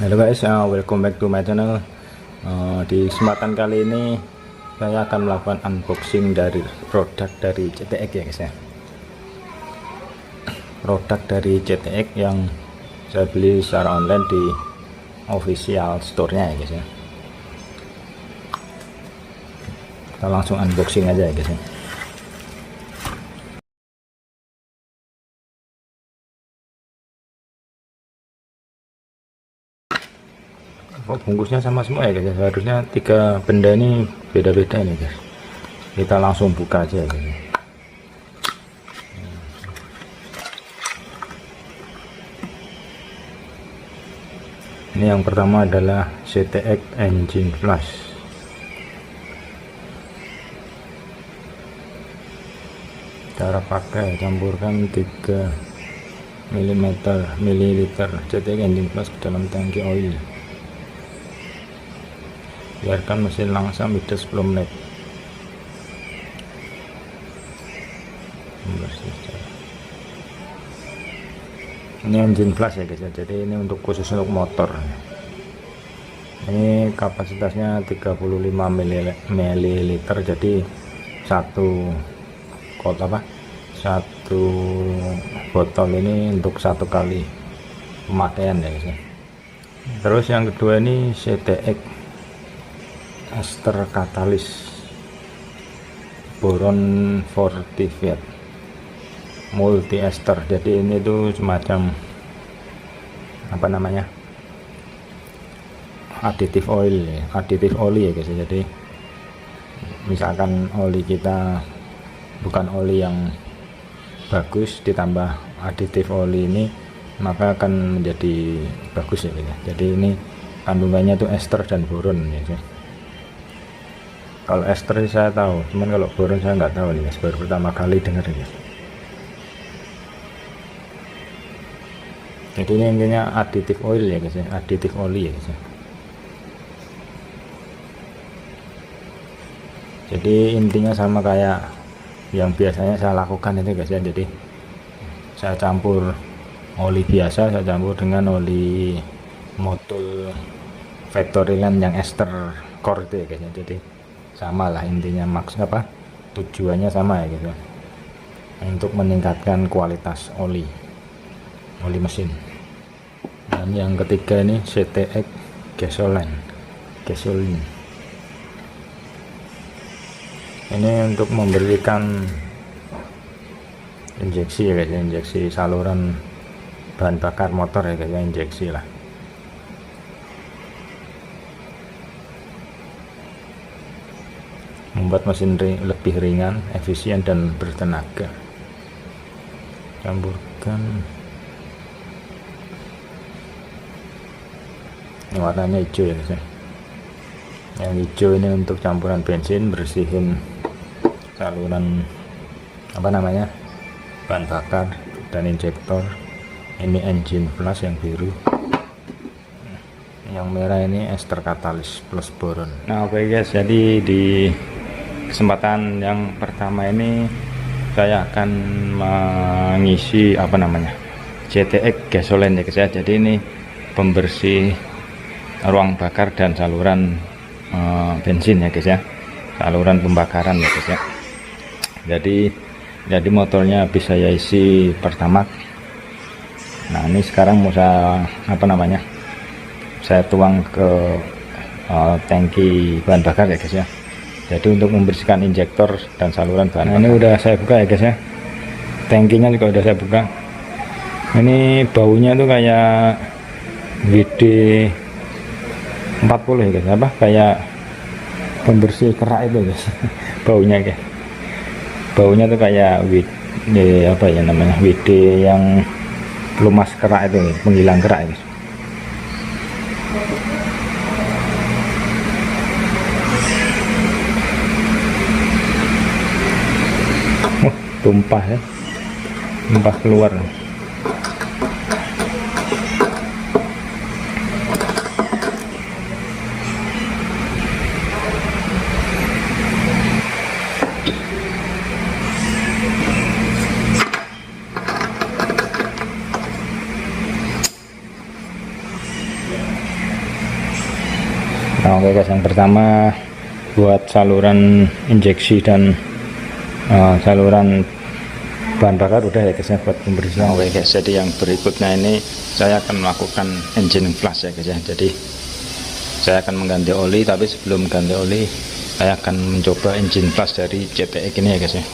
Halo guys, welcome back to my channel. Di kesempatan kali ini saya akan melakukan unboxing dari produk dari CTX ya guys ya. Produk dari CTX yang saya beli secara online di official store-nya ya guys ya. Kita langsung unboxing aja ya guys ya. Oh, bungkusnya sama semua ya guys, harusnya 3 benda ini beda-beda nih guys. Kita langsung buka aja ya guys. Ini yang pertama adalah CTX Engine Plus. Cara pakai, campurkan 3 ml CTX Engine Plus ke dalam tangki oil. Biarkan mesin langsung hidup 10 menit. Ini engine flash ya guys ya, jadi ini untuk khusus untuk motor. Ini kapasitasnya 35 ml, jadi satu botol ini untuk 1 kali pemakaian ya guys ya. Terus yang kedua ini CTX ester katalis boron fortified multi ester. Jadi ini tuh semacam apa namanya, aditif oli ya guys. Jadi misalkan oli kita bukan oli yang bagus, ditambah aditif oli ini, maka akan menjadi bagus ya guys. Jadi ini kandungannya tuh ester dan boron ya guys. Kalau ester saya tahu, cuman kalau boron saya nggak tahu nih guys, baru pertama kali dengar guys. Jadi ini intinya aditif oil ya guys ya, aditif oli ya guys ya. Jadi intinya sama kayak yang biasanya saya lakukan itu guys ya. Jadi saya campur oli biasa, saya campur dengan oli motul Vectoriland yang ester core itu ya guys ya. Jadi sama lah intinya, tujuannya sama ya gitu, untuk meningkatkan kualitas oli mesin. Dan yang ketiga ini CTX gasoline ini untuk memberikan injeksi ya guys, injeksi saluran bahan bakar motor ya guys, injeksi lah. Membuat mesin lebih ringan, efisien dan bertenaga. Campurkan. Ini warnanya hijau ya guys. Yang hijau ini untuk campuran bensin, bersihin saluran bahan bakar dan injektor. Ini engine flash yang biru. Yang merah ini ester katalis plus boron. Nah oke guys, jadi di kesempatan yang pertama ini saya akan mengisi CTX gasoline ya guys ya. Jadi ini pembersih ruang bakar dan saluran bensin ya guys ya, saluran pembakaran ya guys ya. Jadi motornya bisa saya isi Pertamax. Nah ini sekarang mau saya tuang ke tangki bahan bakar ya guys ya. Jadi untuk membersihkan injektor dan saluran bahan. Nah, ini udah saya buka ya guys ya, tangkinya juga udah saya buka. Ini baunya tuh kayak WD 40 ya guys, kayak pembersih kerak itu guys. baunya tuh kayak WD yang pelumas kerak itu, penghilang kerak guys. Tumpah keluar. Nah, oke guys, yang pertama buat saluran injeksi dan saluran bahan bakar udah ya guys ya, buat pembersihan. Oke guys, jadi yang berikutnya ini saya akan melakukan engine flush ya guys ya. Jadi saya akan mengganti oli, tapi sebelum ganti oli saya akan mencoba engine flush dari CTX ini ya guys ya.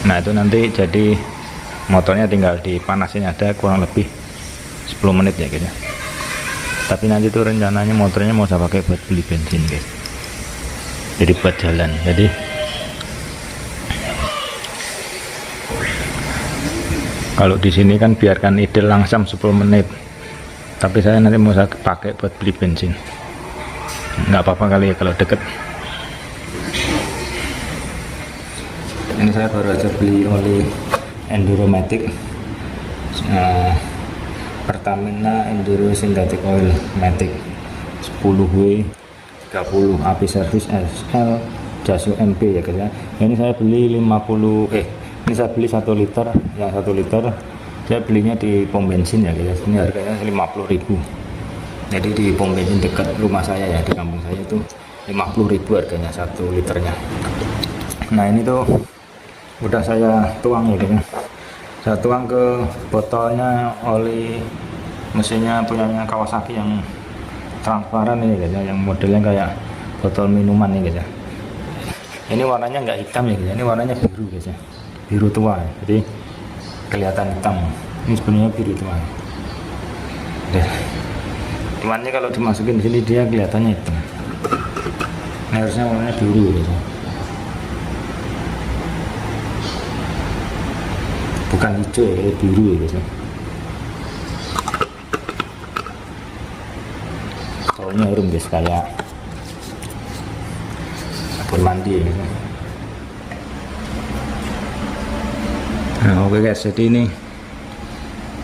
Nah itu nanti jadi motornya tinggal dipanasin, ada kurang lebih 10 menit ya guys ya. Tapi nanti tuh rencananya motornya mau saya pakai buat beli bensin guys, jadi buat jalan. Jadi kalau di sini kan biarkan idle langsam 10 menit, tapi saya nanti mau saya pakai buat beli bensin. Nggak apa-apa kali ya kalau deket. Ini saya baru aja beli oli Enduromatic, Pertamina Enduro Synthetic Oil Matic 10W 30 api service SL Jasu MP ya guys ya. Ini saya beli 50 ini saya beli 1 liter, yang 1 liter saya belinya di pom bensin ya guys. Ini harganya 50.000. Jadi di pom bensin dekat rumah saya ya, di kampung saya itu 50.000 harganya 1 liternya. Nah ini tuh udah saya tuang ya guys. Saya tuang ke botolnya oli mesinnya punyanya Kawasaki yang transparan ini guys ya, yang modelnya kayak botol minuman nih guys ya. Ini warnanya nggak hitam ya guys, ini warnanya biru guys ya, biru tua ya. Jadi kelihatan hitam. Ini sebenarnya biru tua. Cumannya kalau dimasukin di sini dia kelihatannya hitam. Ini harusnya warnanya biru guys ya. Bukan hijau ya, biru ya guys ya. Baunya harum guys, kayak sabun mandi ya guys. Nah oke guys, jadi ini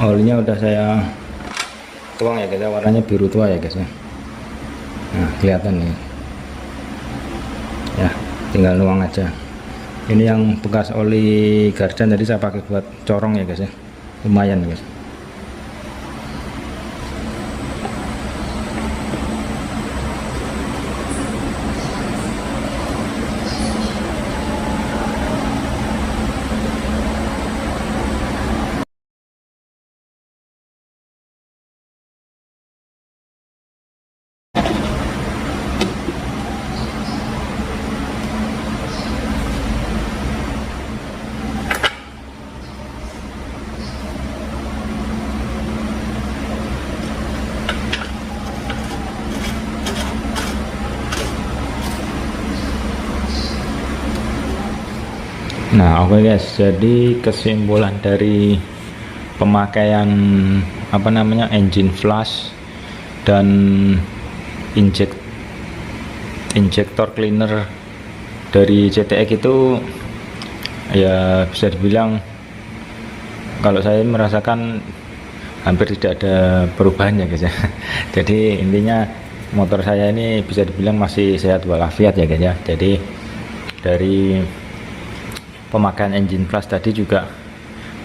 olinya udah saya tuang ya guys ya, warnanya biru tua ya guys ya. Nah kelihatan nih ya, tinggal nuang aja. Ini yang bekas oli gardan, jadi saya pakai buat corong ya guys ya, lumayan guys. Nah oke guys, jadi kesimpulan dari pemakaian engine flush dan injektor cleaner dari CTX itu ya bisa dibilang kalau saya merasakan hampir tidak ada perubahan ya guys ya. Jadi intinya motor saya ini bisa dibilang masih sehat walafiat ya guys ya. Jadi dari pemakaian engine flush tadi juga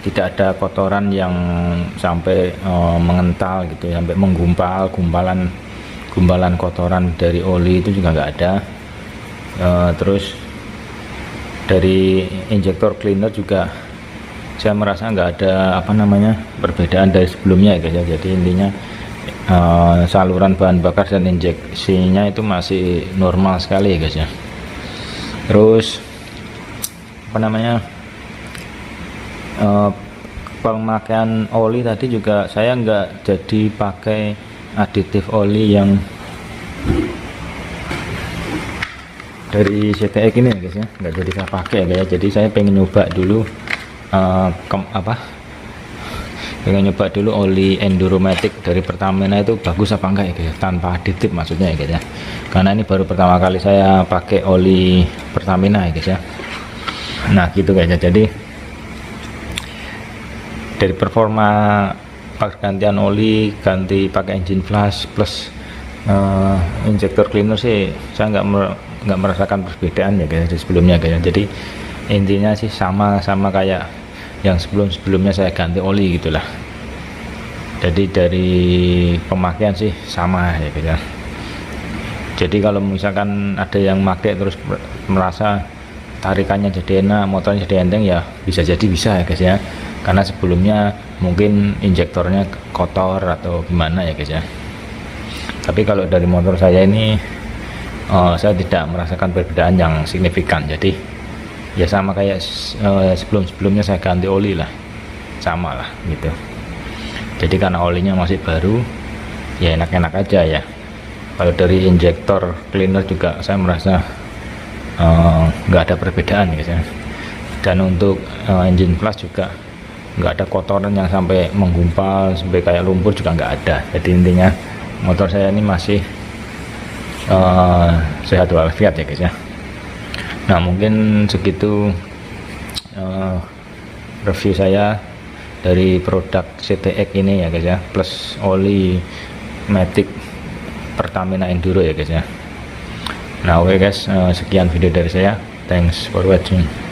tidak ada kotoran yang sampai mengental gitu, sampai menggumpal, gumpalan kotoran dari oli itu juga nggak ada. Terus dari injektor cleaner juga saya merasa nggak ada perbedaan dari sebelumnya ya guys ya. Jadi intinya saluran bahan bakar dan injeksinya itu masih normal sekali ya guys ya. Terus pemakaian oli tadi juga saya nggak jadi pakai aditif oli yang dari CTX ini ya guys ya, nggak jadi saya pakai ya guys. Jadi saya pengen nyoba dulu pengen nyoba dulu oli Enduromatic dari Pertamina itu bagus apa enggak ya guys, tanpa aditif maksudnya ya guys ya, karena ini baru pertama kali saya pakai oli Pertamina ya guys ya. Nah gitu guys ya, jadi dari performa pergantian oli, ganti pakai engine flush plus injektor cleaner sih saya nggak merasakan perbedaan ya guys dari sebelumnya guys ya. Jadi intinya sih sama kayak yang sebelumnya saya ganti oli gitulah. Jadi dari pemakaian sih sama ya guys ya. Jadi kalau misalkan ada yang pakai terus merasa tarikannya jadi enak, motornya jadi enteng, ya bisa ya guys ya, karena sebelumnya mungkin injektornya kotor atau gimana ya guys ya. Tapi kalau dari motor saya ini saya tidak merasakan perbedaan yang signifikan, jadi ya sama kayak sebelumnya saya ganti oli lah, sama lah gitu. Jadi karena olinya masih baru ya enak-enak aja ya. Kalau dari injektor cleaner juga saya merasa nggak ada perbedaan guys ya. Dan untuk engine flush juga nggak ada kotoran yang sampai menggumpal sampai kayak lumpur, juga nggak ada. Jadi intinya motor saya ini masih sehat walafiat ya guys ya. Nah mungkin segitu review saya dari produk CTX ini ya guys ya, plus oli Matic Pertamina Enduro ya guys ya. Nah oke guys, sekian video dari saya, thanks for watching.